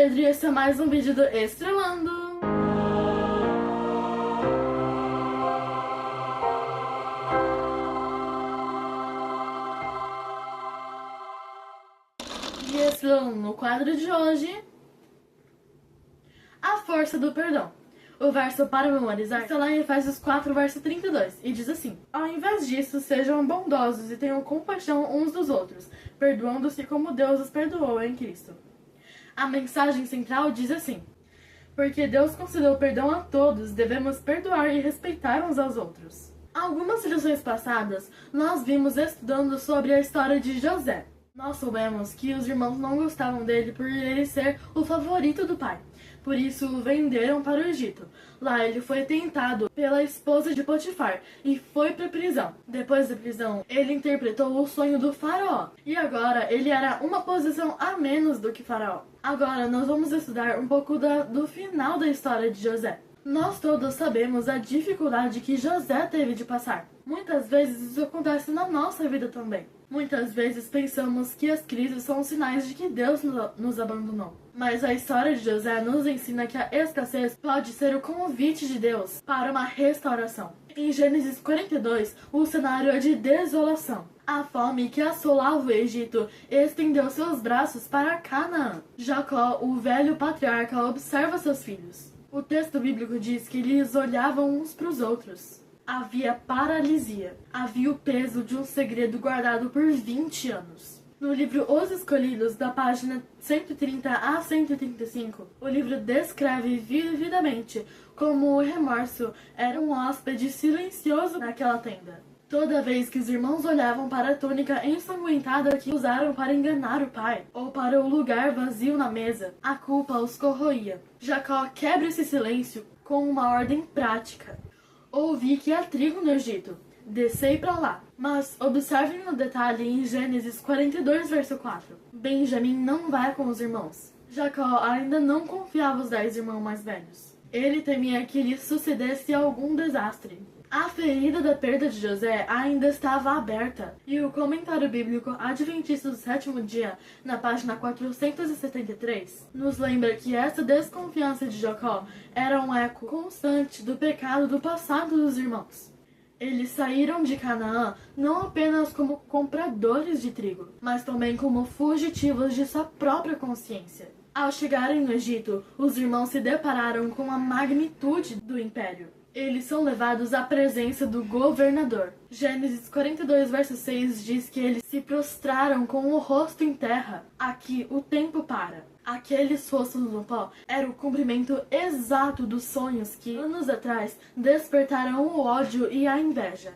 Pedro e esse é mais um vídeo do Estrelando. E Estrelando no quadro de hoje, a força do perdão. O verso para memorizar está lá em Efésios 4, verso 32, e diz assim: ao invés disso, sejam bondosos e tenham compaixão uns dos outros, perdoando-se como Deus os perdoou em Cristo. A mensagem central diz assim: porque Deus concedeu perdão a todos, devemos perdoar e respeitar uns aos outros. Algumas lições passadas, nós vimos estudando sobre a história de José. Nós soubemos que os irmãos não gostavam dele por ele ser o favorito do pai. Por isso o venderam para o Egito. Lá ele foi tentado pela esposa de Potifar e foi para a prisão. Depois da prisão, ele interpretou o sonho do faraó. E agora ele era uma posição a menos do que faraó. Agora nós vamos estudar um pouco do final da história de José. Nós todos sabemos a dificuldade que José teve de passar. Muitas vezes isso acontece na nossa vida também. Muitas vezes pensamos que as crises são sinais de que Deus nos abandonou. Mas a história de José nos ensina que a escassez pode ser o convite de Deus para uma restauração. Em Gênesis 42, o cenário é de desolação. A fome que assolava o Egito estendeu seus braços para Canaã. Jacó, o velho patriarca, observa seus filhos. O texto bíblico diz que eles olhavam uns para os outros. Havia paralisia. Havia o peso de um segredo guardado por 20 anos. No livro Os Escolhidos, da página 130 a 135, o livro descreve vividamente como o remorso era um hóspede silencioso naquela tenda. Toda vez que os irmãos olhavam para a túnica ensanguentada que usaram para enganar o pai, ou para o lugar vazio na mesa, a culpa os corroía. Jacó quebra esse silêncio com uma ordem prática. Ouvi que há trigo no Egito. Descei para lá. Mas observem o detalhe em Gênesis 42, verso 4. Benjamim não vai com os irmãos. Jacó ainda não confiava os 10 irmãos mais velhos. Ele temia que lhe sucedesse algum desastre. A ferida da perda de José ainda estava aberta, e o comentário bíblico Adventista do Sétimo Dia, na página 473, nos lembra que essa desconfiança de Jacó era um eco constante do pecado do passado dos irmãos. Eles saíram de Canaã não apenas como compradores de trigo, mas também como fugitivos de sua própria consciência. Ao chegarem no Egito, os irmãos se depararam com a magnitude do império. Eles são levados à presença do governador. Gênesis 42, verso 6 diz que eles se prostraram com o rosto em terra. Aqui o tempo para. Aqueles rostos no pó era o cumprimento exato dos sonhos que, anos atrás, despertaram o ódio e a inveja.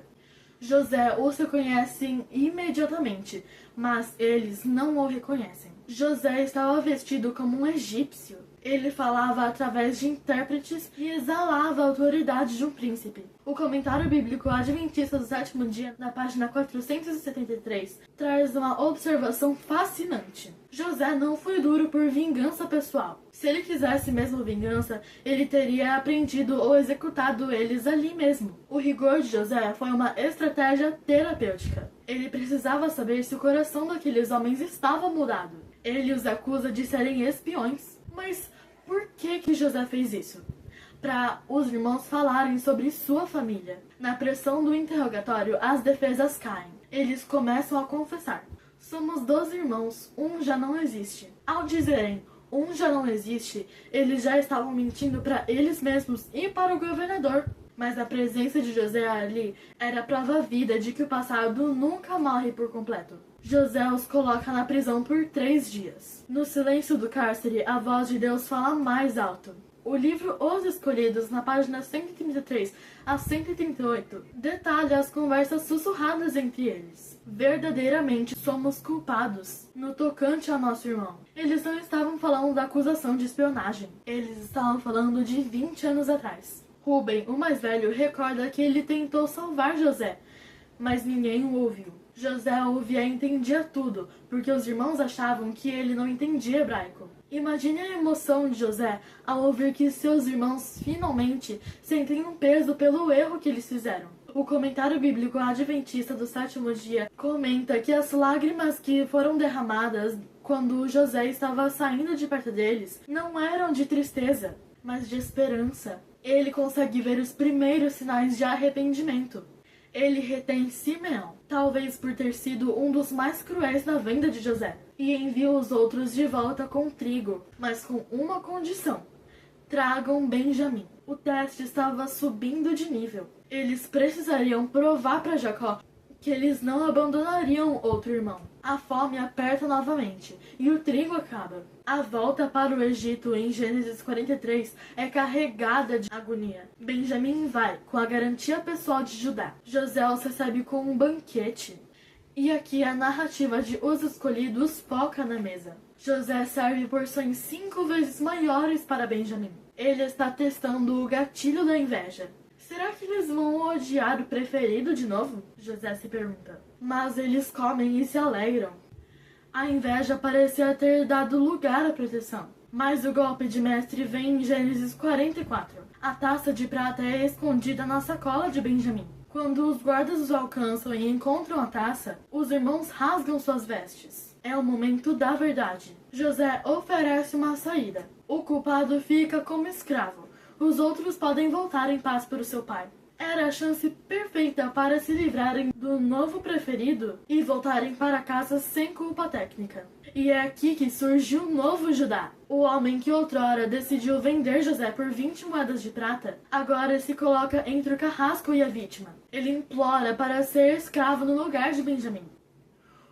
José os reconhece imediatamente, mas eles não o reconhecem. José estava vestido como um egípcio. Ele falava através de intérpretes e exalava a autoridade de um príncipe. O comentário bíblico Adventista do Sétimo Dia, na página 473, traz uma observação fascinante. José não foi duro por vingança pessoal. Se ele quisesse mesmo vingança, ele teria aprendido ou executado eles ali mesmo. O rigor de José foi uma estratégia terapêutica. Ele precisava saber se o coração daqueles homens estava mudado. Ele os acusa de serem espiões. Mas por que José fez isso? Para os irmãos falarem sobre sua família. Na pressão do interrogatório, as defesas caem. Eles começam a confessar. Somos 12 irmãos, um já não existe. Ao dizerem um já não existe, eles já estavam mentindo para eles mesmos e para o governador. Mas a presença de José ali era prova viva de que o passado nunca morre por completo. José os coloca na prisão por 3 dias. No silêncio do cárcere, a voz de Deus fala mais alto. O livro Os Escolhidos, na página 133 a 138, detalha as conversas sussurradas entre eles. Verdadeiramente somos culpados no tocante ao nosso irmão. Eles não estavam falando da acusação de espionagem. Eles estavam falando de 20 anos atrás. Rubem, o mais velho, recorda que ele tentou salvar José, mas ninguém o ouviu. José ouvia e entendia tudo, porque os irmãos achavam que ele não entendia hebraico. Imagine a emoção de José ao ouvir que seus irmãos finalmente sentem um peso pelo erro que eles fizeram. O comentário bíblico Adventista do Sétimo Dia comenta que as lágrimas que foram derramadas quando José estava saindo de perto deles, não eram de tristeza, mas de esperança. Ele consegue ver os primeiros sinais de arrependimento. Ele retém Simeão, talvez por ter sido um dos mais cruéis na venda de José, e envia os outros de volta com trigo, mas com uma condição: tragam Benjamim. O teste estava subindo de nível. Eles precisariam provar para Jacó que eles não abandonariam outro irmão. A fome aperta novamente e o trigo acaba. A volta para o Egito em Gênesis 43 é carregada de agonia. Benjamim vai com a garantia pessoal de Judá. José os recebe com um banquete. E aqui a narrativa de Os Escolhidos foca na mesa. José serve porções 5 vezes maiores para Benjamim. Ele está testando o gatilho da inveja. Será que eles vão odiar o preferido de novo? José se pergunta. Mas eles comem e se alegram. A inveja parecia ter dado lugar à proteção. Mas o golpe de mestre vem em Gênesis 44. A taça de prata é escondida na sacola de Benjamim. Quando os guardas os alcançam e encontram a taça, os irmãos rasgam suas vestes. É o momento da verdade. José oferece uma saída. O culpado fica como escravo. Os outros podem voltar em paz para o seu pai. Era a chance perfeita para se livrarem do novo preferido e voltarem para casa sem culpa técnica. E é aqui que surge o novo Judá. O homem que outrora decidiu vender José por 20 moedas de prata, agora se coloca entre o carrasco e a vítima. Ele implora para ser escravo no lugar de Benjamim.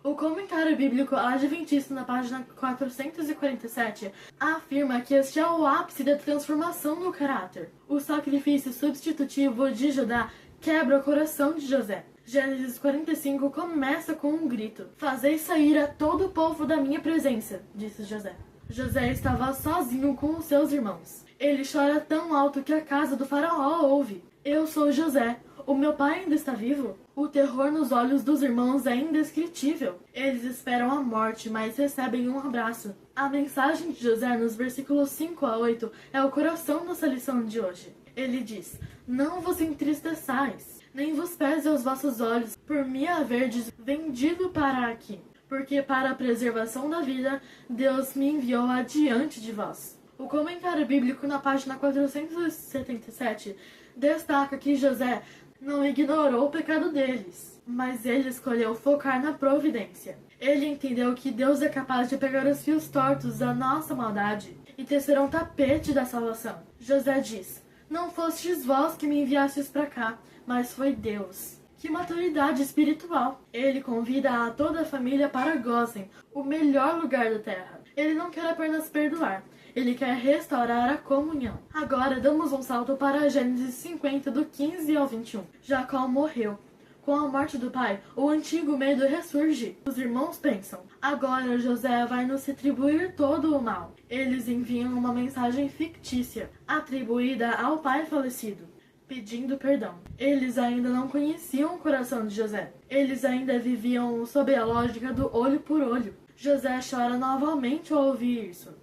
O comentário bíblico adventista na página 447 afirma que este é o ápice da transformação no caráter. O sacrifício substitutivo de Judá quebra o coração de José. Gênesis 45 começa com um grito: "Fazei sair a todo o povo da minha presença", disse José. José estava sozinho com os seus irmãos. Ele chora tão alto que a casa do faraó ouve. "Eu sou José. O meu pai ainda está vivo?" O terror nos olhos dos irmãos é indescritível. Eles esperam a morte, mas recebem um abraço. A mensagem de José nos versículos 5 a 8 é o coração dessa lição de hoje. Ele diz: "Não vos entristeçais, nem vos pese aos vossos olhos por me haverdes vendido para aqui, porque para a preservação da vida Deus me enviou adiante de vós." O comentário bíblico na página 477 destaca que José não ignorou o pecado deles, mas ele escolheu focar na providência. Ele entendeu que Deus é capaz de pegar os fios tortos da nossa maldade e tecer um tapete da salvação. José diz: "Não fostes vós que me enviastes para cá, mas foi Deus." Que maturidade espiritual! Ele convida a toda a família para Gósen, o melhor lugar da terra. Ele não quer apenas perdoar, ele quer restaurar a comunhão. Agora damos um salto para Gênesis 50, do 15 ao 21. Jacó morreu. Com a morte do pai, o antigo medo ressurge. Os irmãos pensam: agora José vai nos retribuir todo o mal. Eles enviam uma mensagem fictícia, atribuída ao pai falecido, pedindo perdão. Eles ainda não conheciam o coração de José. Eles ainda viviam sob a lógica do olho por olho. José chora novamente ao ouvir isso.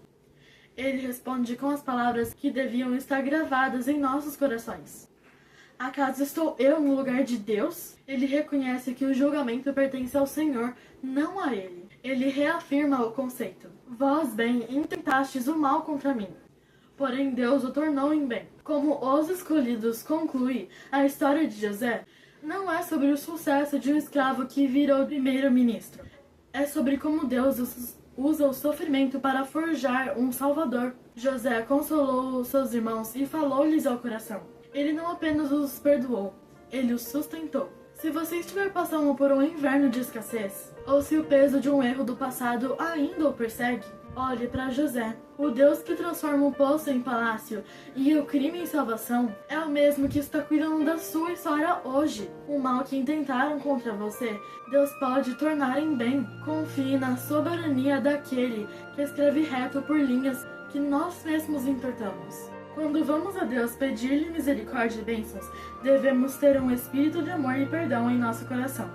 Ele responde com as palavras que deviam estar gravadas em nossos corações: "Acaso estou eu no lugar de Deus?" Ele reconhece que o julgamento pertence ao Senhor, não a ele. Ele reafirma o conceito: "Vós, bem, intentastes o mal contra mim, porém Deus o tornou em bem." Como Os Escolhidos conclui, a história de José não é sobre o sucesso de um escravo que virou primeiro-ministro. É sobre como Deus usa o sofrimento para forjar um salvador. José consolou seus irmãos e falou-lhes ao coração. Ele não apenas os perdoou, ele os sustentou. Se você estiver passando por um inverno de escassez, ou se o peso de um erro do passado ainda o persegue, olhe para José. O Deus que transforma o poço em palácio e o crime em salvação é o mesmo que está cuidando da sua história hoje. O mal que intentaram contra você, Deus pode tornar em bem. Confie na soberania daquele que escreve reto por linhas que nós mesmos entortamos. Quando vamos a Deus pedir-lhe misericórdia e bênçãos, devemos ter um espírito de amor e perdão em nosso coração.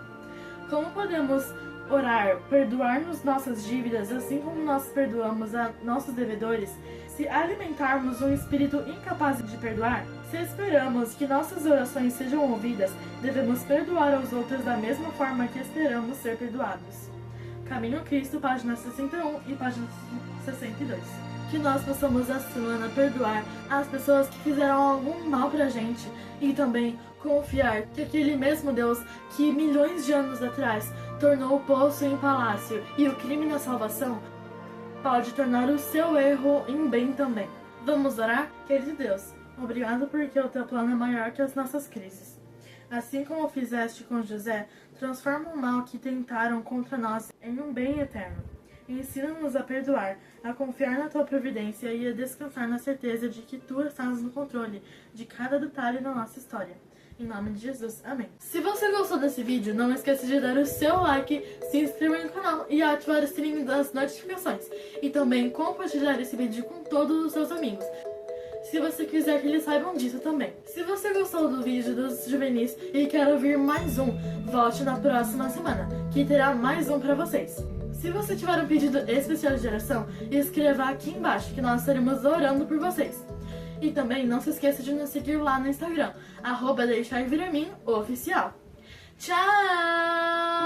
Como podemos orar, perdoar-nos nossas dívidas, assim como nós perdoamos a nossos devedores, se alimentarmos um espírito incapaz de perdoar? Se esperamos que nossas orações sejam ouvidas, devemos perdoar aos outros da mesma forma que esperamos ser perdoados. Caminho Cristo, página 61 e página 62. Que nós possamos essa semana perdoar as pessoas que fizeram algum mal pra gente e também confiar que aquele mesmo Deus que milhões de anos atrás tornou o poço em palácio e o crime na salvação pode tornar o seu erro em bem também. Vamos orar? Querido Deus, obrigado porque o teu plano é maior que as nossas crises. Assim como fizeste com José, transforma o mal que tentaram contra nós em um bem eterno. Ensina-nos a perdoar, a confiar na tua providência e a descansar na certeza de que tu estás no controle de cada detalhe da nossa história. Em nome de Jesus, amém. Se você gostou desse vídeo, não esqueça de dar o seu like, se inscrever no canal e ativar o sininho das notificações. E também compartilhar esse vídeo com todos os seus amigos, se você quiser que eles saibam disso também. Se você gostou do vídeo dos juvenis e quer ouvir mais um, volte na próxima semana, que terá mais um pra vocês. Se você tiver um pedido especial de oração, escreva aqui embaixo que nós estaremos orando por vocês. E também não se esqueça de nos seguir lá no Instagram, @deixarviraminho oficial. Tchau!